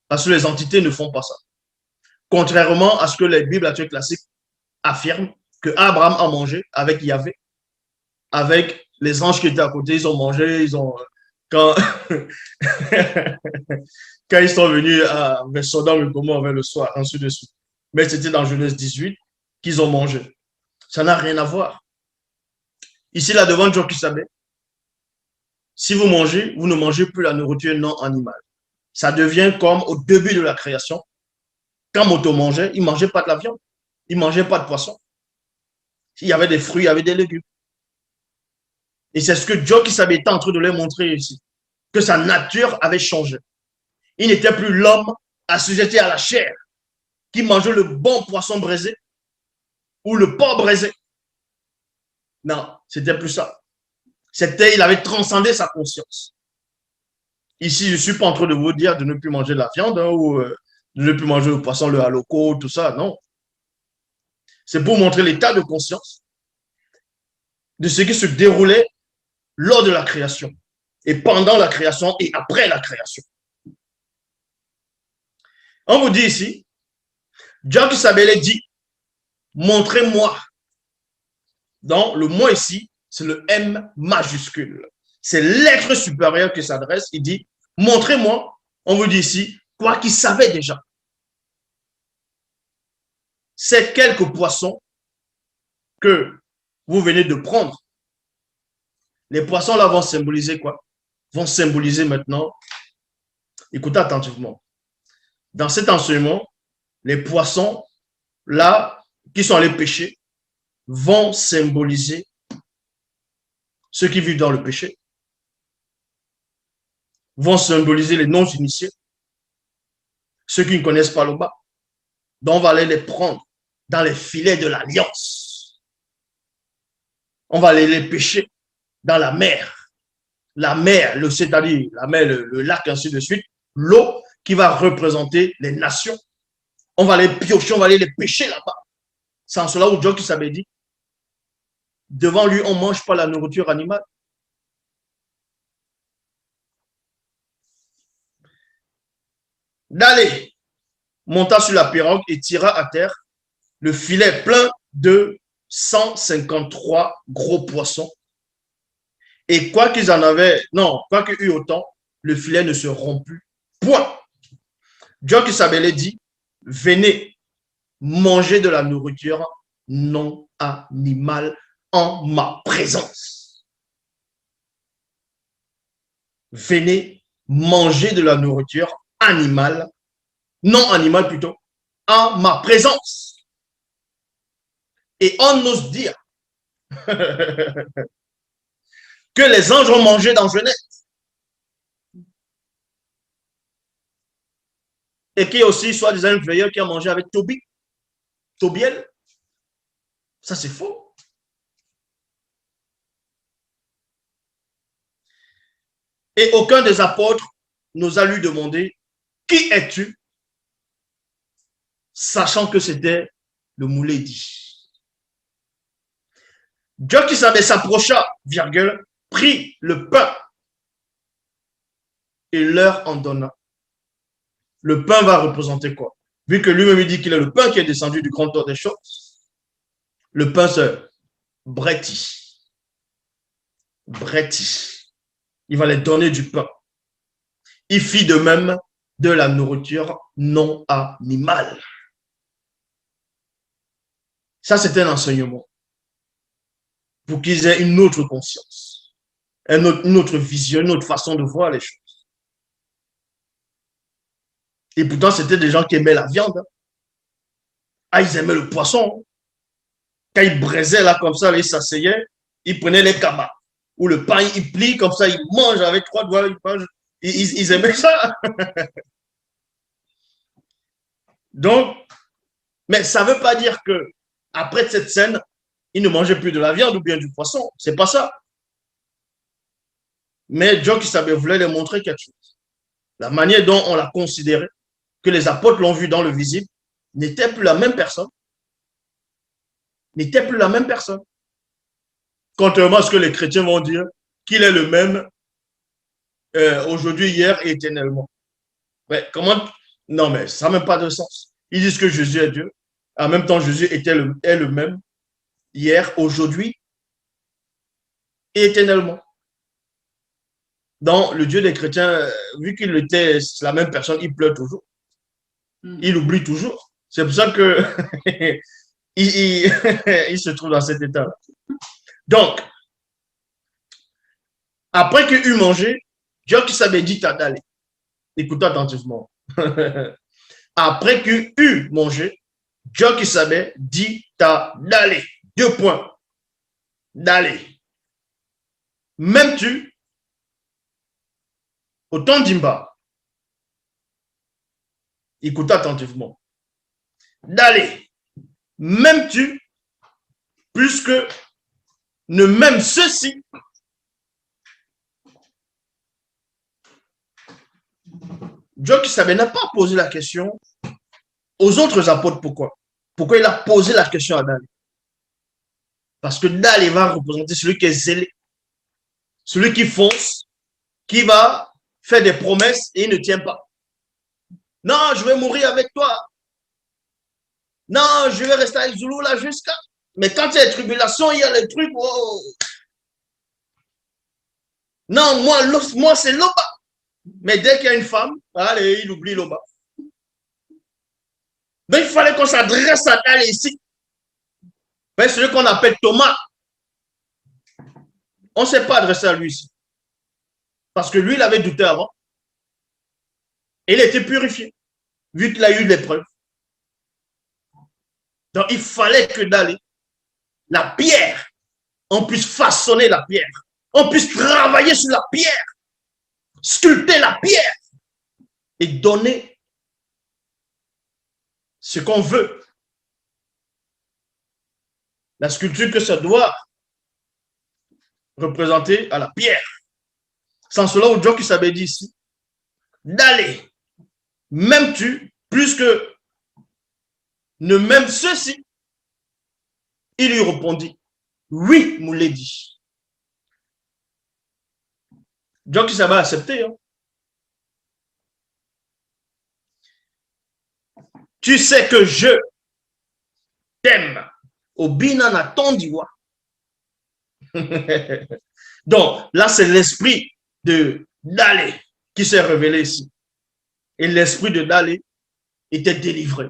Parce que les entités ne font pas ça. Contrairement à ce que les Bibles classiques affirment, que Abraham a mangé avec Yahvé, avec les anges qui étaient à côté, ils ont mangé, ils ont. Quand, quand ils sont venus vers Sodome et Gomorrhe vers le soir, ainsi de suite. Mais c'était dans Genèse 18 qu'ils ont mangé. Ça n'a rien à voir. Ici, là, devant Dieu qui savait, si vous mangez, vous ne mangez plus la nourriture non animale. Ça devient comme au début de la création. Quand Moto mangeait, il ne mangeait pas de la viande. Il ne mangeait pas de poisson. Il y avait des fruits, il y avait des légumes. Et c'est ce que Dieu qui savait était en train de leur montrer ici. Que sa nature avait changé. Il n'était plus l'homme assujetti à la chair qui mangeait le bon poisson braisé ou le porc braisé. Non, c'était plus ça. Il avait transcendé sa conscience. Ici, je ne suis pas en train de vous dire de ne plus manger de la viande ou de ne plus manger le poisson, le haloko, tout ça. Non. C'est pour montrer l'état de conscience de ce qui se déroulait lors de la création et pendant la création et après la création. On vous dit ici, Dieu qui s'appelait dit, montrez-moi. Donc, le moi ici, c'est le M majuscule. C'est l'être supérieur qui s'adresse. Il dit, montrez-moi. On vous dit ici, quoi qu'il savait déjà. C'est quelques poissons que vous venez de prendre. Les poissons là vont symboliser quoi? Vont symboliser maintenant, écoutez attentivement, dans cet enseignement, les poissons là qui sont allés pêcher vont symboliser ceux qui vivent dans le péché, vont symboliser les non-initiés, ceux qui ne connaissent pas le bas. Donc on va aller les prendre dans les filets de l'alliance. On va aller les pêcher dans la mer. La mer, c'est-à-dire la mer, le lac, ainsi de suite, l'eau qui va représenter les nations. On va les piocher, on va aller les pêcher là-bas. C'est en cela où Dieu qui s'avait dit, devant lui, on ne mange pas la nourriture animale. D'aller, monta sur la pirogue et tira à terre le filet plein de 153 gros poissons. Et quoi qu'ils en avaient, non, quoi qu'il y eût autant, le filet ne se romput point. Dieu qui s'appelait dit, venez manger de la nourriture non animale en ma présence. Venez manger de la nourriture animale, non animale plutôt, en ma présence. Et on ose dire que les anges ont mangé dans Genèse. Et qu'il y a aussi soi-disant un veilleur qui a mangé avec Tobiel. Ça, c'est faux. Et aucun des apôtres n'osa lui demander qui es-tu, sachant que c'était le Mouledi. Dieu qui savait s'approcha, virgule, prit le pain et leur en donna. Le pain va représenter quoi? Vu que lui-même dit qu'il est le pain qui est descendu du grand temps des choses, le pain c'est Bretti. Bretti. Il va les donner du pain. Il fit de même de la nourriture non animale. Ça, c'est un enseignement pour qu'ils aient une autre conscience, une autre vision, une autre façon de voir les choses. Et pourtant, c'était des gens qui aimaient la viande. Ah, ils aimaient le poisson. Quand ils braisaient là comme ça, ils s'asseyaient, ils prenaient les cabas. Ou le pain, ils plient comme ça, ils mangent avec 3 doigts, ils aimaient ça. Donc, mais ça ne veut pas dire que après cette scène, il ne mangeait plus de la viande ou bien du poisson. C'est pas ça. Mais John Kisabe voulait leur montrer quelque chose. La manière dont on l'a considéré, que les apôtres l'ont vu dans le visible, n'était plus la même personne. N'était plus la même personne. Contrairement à ce que les chrétiens vont dire, qu'il est le même aujourd'hui, hier et éternellement. Mais comment? Non, mais ça n'a même pas de sens. Ils disent que Jésus est Dieu. En même temps, Jésus est le même hier, aujourd'hui et éternellement. Donc, le Dieu des chrétiens, vu qu'il était la même personne, il pleure toujours. Il oublie toujours. C'est pour ça que il se trouve dans cet état. Donc, après qu'il eut mangé, Dieu qui s'avait dit d'aller. Écoutez attentivement. Après qu'il eut mangé, Dieu qui savait dit d'aller. 2 points. D'aller. Même-tu, au temps d'Imba, écoutez attentivement. D'aller. Même-tu, plus que ne même ceci. Dieu qui savait n'a pas posé la question aux autres apôtres. Pourquoi? Pourquoi il a posé la question à D'aller? Parce que D'aller va représenter celui qui est zélé, celui qui fonce, qui va faire des promesses et il ne tient pas. Non, je vais mourir avec toi. Non, je vais rester avec Zulu là jusqu'à. Mais quand il y a les tribulations, il y a les trucs. Oh. Non, moi c'est Loba. Mais dès qu'il y a une femme, allez, il oublie Loba. Donc il fallait qu'on s'adresse à D'aller ici. Mais celui qu'on appelle Thomas, on ne s'est pas adressé à lui ici. Parce que lui, il avait douté avant. Et il était purifié, vu qu'il a eu l'épreuve. Donc il fallait que D'aller, la pierre, on puisse façonner la pierre. On puisse travailler sur la pierre, sculpter la pierre et donner ce qu'on veut. La sculpture que ça doit représenter à la pierre. Sans cela, au Dieu qui s'avait dit ici, D'aller, m'aimes-tu plus que ne m'aime ceci? Il lui répondit, oui, nous l'ai dit. Dieu qui s'avait accepté. Hein. Tu sais que je t'aime. Au binana tondiwa. Donc, là, c'est l'esprit de D'aller qui s'est révélé ici. Et l'esprit de D'aller était délivré.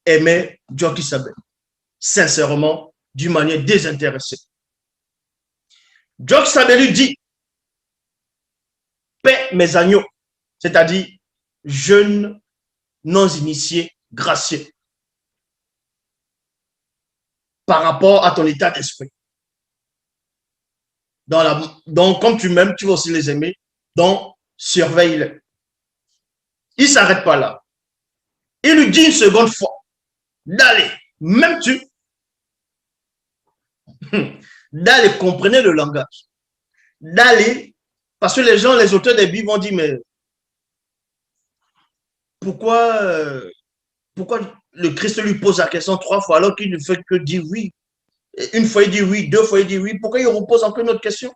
Aimait Dieu qui savait. Sincèrement, d'une manière désintéressée. Dieu qui savait lui dit, paix mes agneaux, c'est-à-dire jeunes non initiés, gracieux, par rapport à ton état d'esprit. Donc, comme tu m'aimes, tu vas aussi les aimer. Donc, surveille-les. Il ne s'arrête pas là. Il lui dit une seconde fois, D'aller, même tu. D'aller, comprenez le langage. D'aller, parce que les gens, les auteurs des Bibles vont dire, mais pourquoi le Christ lui pose la question 3 fois alors qu'il ne fait que dire oui? Une fois il dit oui, 2 fois il dit oui, pourquoi il repose encore une autre question?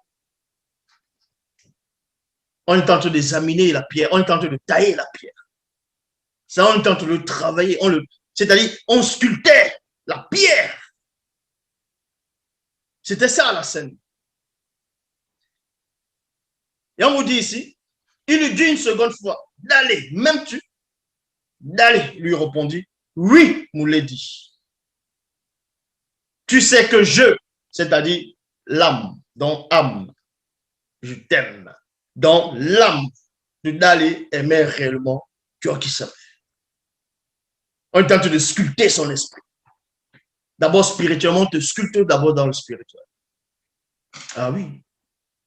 On est en train d'examiner la pierre, on est en train de tailler la pierre. Ça, on est en train de travailler, c'est-à-dire on sculptait la pierre. C'était ça la scène. Et on vous dit ici, il lui dit une seconde fois, D'aller, même tu? D'aller, lui répondit, oui, nous l'ai dit. Tu sais que je, c'est-à-dire l'âme, donc âme, je t'aime. Donc l'âme de D'aller aimait réellement Dieu qui savait. On est en train de sculpter son esprit. D'abord spirituellement, on te sculpte d'abord dans le spirituel. Ah oui.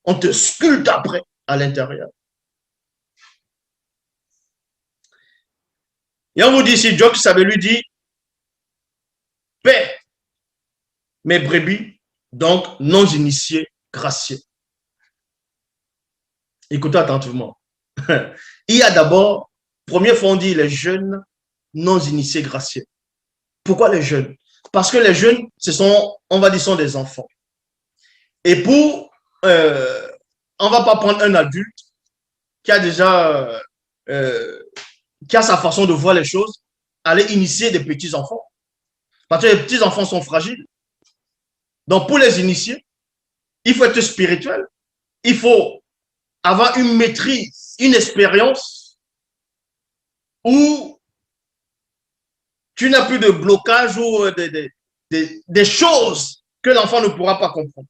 On te sculpte après à l'intérieur. Et on vous dit ici, Dieu qui savait lui dit, paix mes brebis, donc non initiés, gracieux. Écoutez attentivement. Il y a d'abord, première fois on dit les jeunes non initiés, gracieux. Pourquoi les jeunes? Parce que les jeunes, ce sont, on va dire, sont des enfants. Et pour, on ne va pas prendre un adulte qui a déjà, qui a sa façon de voir les choses, aller initier des petits enfants. Parce que les petits enfants sont fragiles. Donc, pour les initier, il faut être spirituel. Il faut avoir une maîtrise, une expérience où tu n'as plus de blocage ou des choses que l'enfant ne pourra pas comprendre.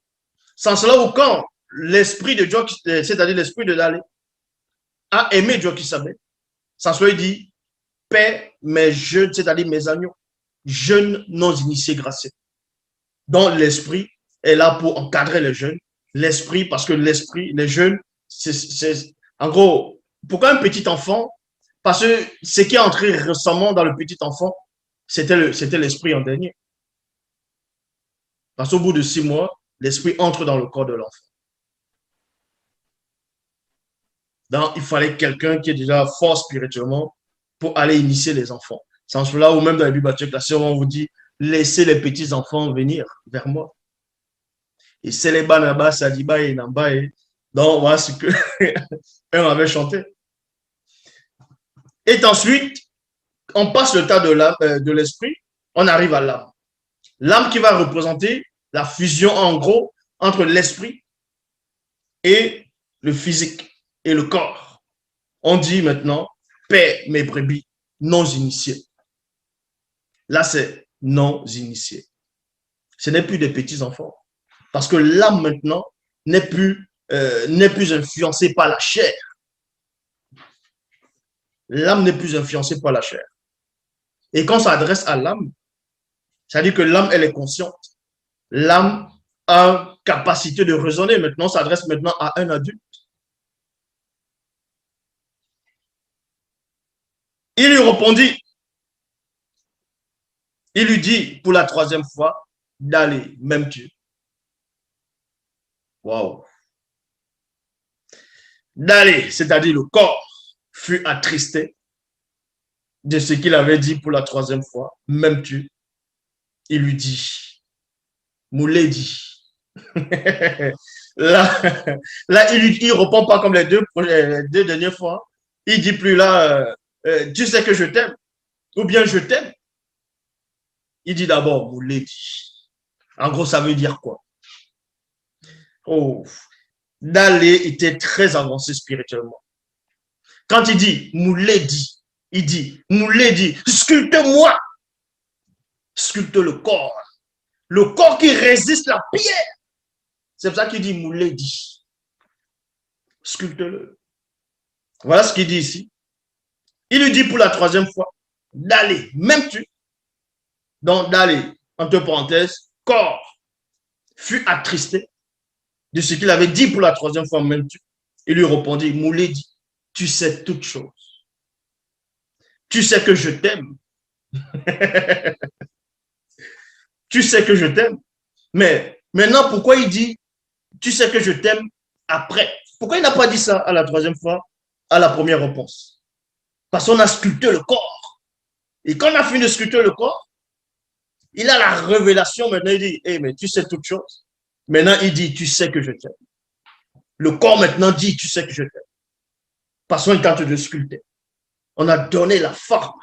Sans cela, ou quand l'esprit de Dieu, c'est-à-dire l'esprit de l'aller, a aimé Dieu qui savait, sans cela, il dit, paix mes jeunes, c'est-à-dire mes agneaux, jeunes non initiés gracieux. Donc, l'esprit est là pour encadrer les jeunes. L'esprit, parce que l'esprit, les jeunes, c'est en gros, pourquoi un petit enfant? Parce que ce qui est entré récemment dans le petit enfant, c'était l'esprit en dernier. Parce qu'au bout de 6 mois, l'esprit entre dans le corps de l'enfant. Donc, il fallait quelqu'un qui est déjà fort spirituellement pour aller initier les enfants. C'est en cela, ou même dans la Bible, on vous dit, laissez les petits enfants venir vers moi. Et c'est les Banaba, Sadiba et Namba. Donc, voilà ce que on avait chanté. Et ensuite, on passe le tas de l'esprit, on arrive à l'âme. L'âme qui va représenter la fusion, en gros, entre l'esprit et le physique et le corps. On dit maintenant, paix mes brebis non initiés. Là, c'est non initié. Ce n'est plus des petits enfants. Parce que l'âme maintenant n'est plus influencée par la chair. L'âme n'est plus influencée par la chair. Et quand on s'adresse à l'âme, ça veut dire que l'âme, elle est consciente. L'âme a capacité de raisonner. Maintenant, on s'adresse maintenant à un adulte. Il lui répondit, il lui dit pour la 3e fois d'aller, même Dieu. Waouh. D'aller, c'est-à-dire le corps fut attristé de ce qu'il avait dit pour la 3e fois, même Dieu. Il lui dit, Moulé dit. là, il ne répond pas comme les deux dernières fois. Il dit plus là, tu sais que je t'aime, ou bien je t'aime. Il dit d'abord, Moulé dit. En gros, ça veut dire quoi? Oh, Dalé était très avancé spirituellement. Quand il dit Moulé dit, il dit Moulé dit, sculpte-moi, sculpte le corps qui résiste la pierre. C'est pour ça qu'il dit Moulé dit, sculpte-le. Voilà ce qu'il dit ici. Il lui dit pour la 3e fois, d'aller, même tu. Donc, d'aller, entre parenthèses, corps fut attristé de ce qu'il avait dit pour la 3e fois, même tu. Il lui répondit, Moulé dit, tu sais toutes choses. Tu sais que je t'aime. Tu sais que je t'aime. Mais maintenant, pourquoi il dit, tu sais que je t'aime après? Pourquoi il n'a pas dit ça à la 3e fois, à la première réponse? Parce qu'on a sculpté le corps. Et quand on a fini de sculpter le corps, il a la révélation maintenant, il dit, hey, mais tu sais toutes choses. Maintenant, il dit, tu sais que je t'aime. Le corps maintenant dit, tu sais que je t'aime. Parce qu'on est en train de sculpter. On a donné la forme.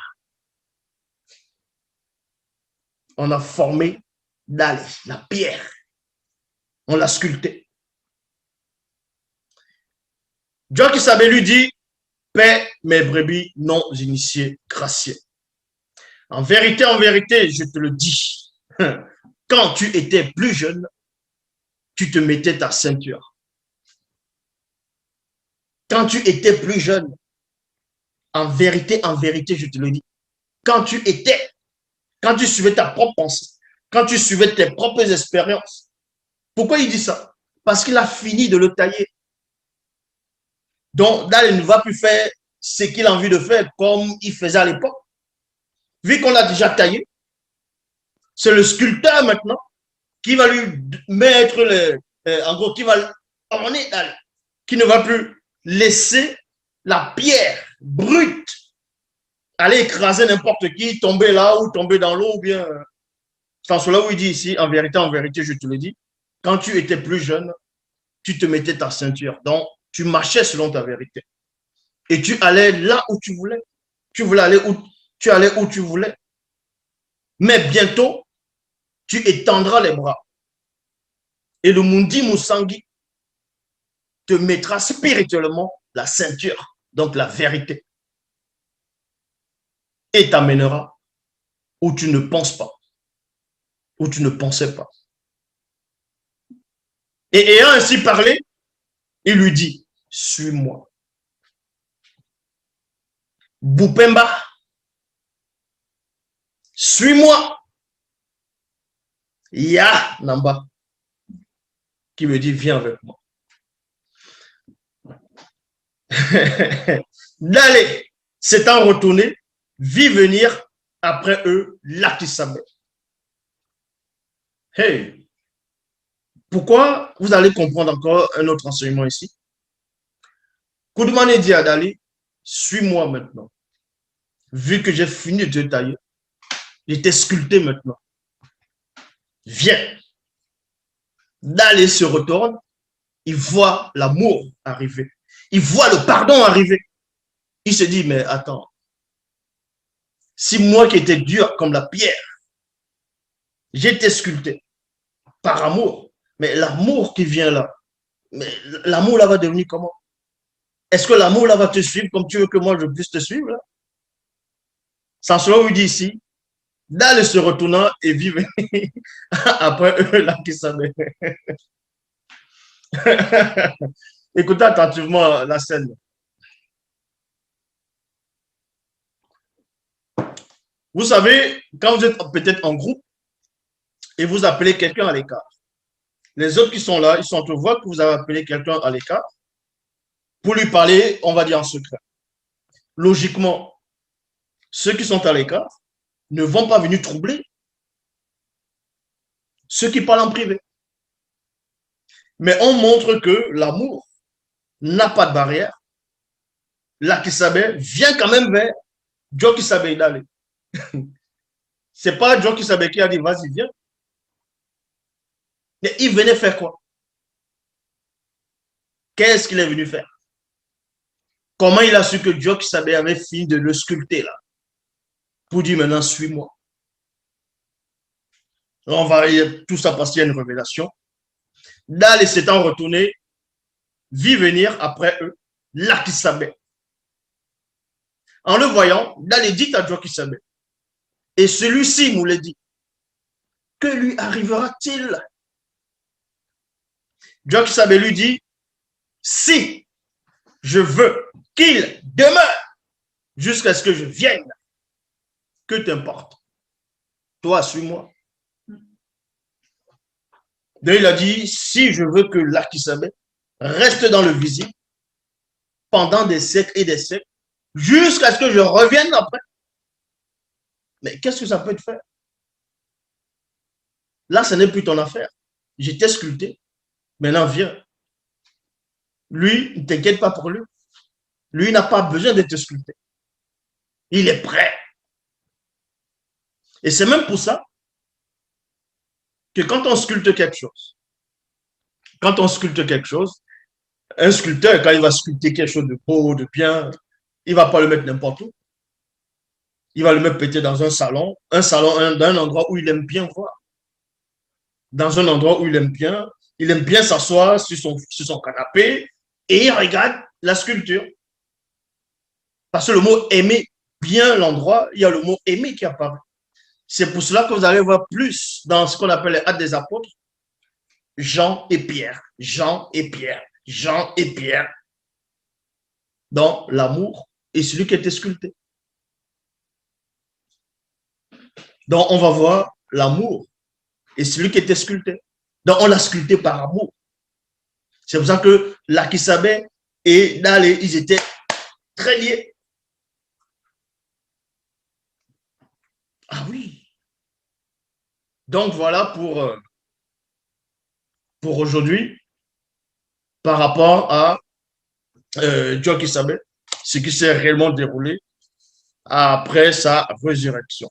On a formé la pierre. On l'a sculpté. Dieu qui savait lui dit, paix mes brebis non initiées, gracieux. En vérité, je te le dis, quand tu étais plus jeune, tu te mettais ta ceinture. Quand tu étais plus jeune, en vérité, je te le dis, quand tu suivais ta propre pensée, quand tu suivais tes propres expériences. Pourquoi il dit ça? Parce qu'il a fini de le tailler. Donc, là, il ne va plus faire ce qu'il a envie de faire comme il faisait à l'époque. vu qu'on l'a déjà taillé, c'est le sculpteur maintenant qui va lui mettre en gros, qui va orner, qui ne va plus laisser la pierre brute aller écraser n'importe qui, tomber là ou tomber dans l'eau, ou bien. C'est cela où il dit ici, en vérité, je te le dis, quand tu étais plus jeune, tu te mettais ta ceinture. Donc, tu marchais selon ta vérité. Et tu allais là où tu voulais. Tu voulais aller où tu allais où tu voulais. Mais bientôt, tu étendras les bras. Et le Mundi Musangi te mettra spirituellement la ceinture, donc la vérité. Et t'amènera où tu ne penses pas, où tu ne pensais pas. Et ayant ainsi parlé, il lui dit, suis-moi. Boupemba, suis-moi. Ya Namba, qui me dit, viens avec moi. D'aller, s'étant retourné, vit venir après eux Lakisame. Hey, pourquoi vous allez comprendre encore un autre enseignement ici? Koudoumane dit à Dali, suis-moi maintenant. Vu que j'ai fini de te tailler, je t'ai sculpté maintenant. Viens. Dali se retourne, il voit l'amour arriver. Il voit le pardon arriver. Il se dit, mais attends, si moi qui étais dur comme la pierre, j'ai été sculpté par amour, mais l'amour qui vient là, mais l'amour là va devenir comment? Est-ce que l'amour là va te suivre comme tu veux que moi je puisse te suivre là? Sans cela, on dit ici, d'aller se retournant et vivre après eux là qui savaient. Écoutez attentivement la scène. Vous savez, quand vous êtes peut-être en groupe et vous appelez quelqu'un à l'écart, les autres qui sont là, ils sont en train de voir que vous avez appelé quelqu'un à l'écart pour lui parler, on va dire en secret. Logiquement, ceux qui sont à l'écart ne vont pas venir troubler ceux qui parlent en privé. Mais on montre que l'amour n'a pas de barrière. Lakisame vient quand même vers Joe Kisabe d'aller. C'est pas Joe Kisabe qui a dit vas-y, viens. Mais il venait faire quoi? Qu'est-ce qu'il est venu faire? Comment il a su que Joe Kisabe avait fini de le sculpter là? Pour dire maintenant, suis-moi. On va lire tout ça parce qu'il y a une révélation. D'aller s'étant retourné, vit venir après eux Lakisame. En le voyant, D'aller dit à Joe Kisabe, et celui-ci nous l'a dit, que lui arrivera-t-il? Joe Kisabe lui dit, si je veux qu'il demeure jusqu'à ce que je vienne, que t'importe? Toi, suis-moi. Donc il a dit, si je veux que Lakisame reste dans le visible pendant des siècles et des siècles, jusqu'à ce que je revienne après. Mais qu'est-ce que ça peut te faire? Là, ce n'est plus ton affaire. Je t'ai sculpté. Maintenant, viens. Lui, ne t'inquiète pas pour lui. Lui n'a pas besoin de te sculpter. Il est prêt. Et c'est même pour ça que quand on sculpte quelque chose, un sculpteur, quand il va sculpter quelque chose de beau, de bien, il ne va pas le mettre n'importe où. Il va le mettre peut-être dans un salon, d'un endroit où il aime bien voir. Dans un endroit où il aime bien s'asseoir sur son canapé et il regarde la sculpture. Parce que le mot aimer bien l'endroit, il y a le mot aimer qui apparaît. C'est pour cela que vous allez voir plus dans ce qu'on appelle les Actes des Apôtres, Jean et Pierre, Jean et Pierre, Jean et Pierre, dans l'amour et celui qui était sculpté. Donc, on va voir l'amour et celui qui était sculpté. Donc, on l'a sculpté par amour. C'est pour ça que Lakisame et Dale, ils étaient très liés. Ah oui. Donc voilà pour aujourd'hui, par rapport à Dieu qui savait ce qui s'est réellement déroulé après sa résurrection.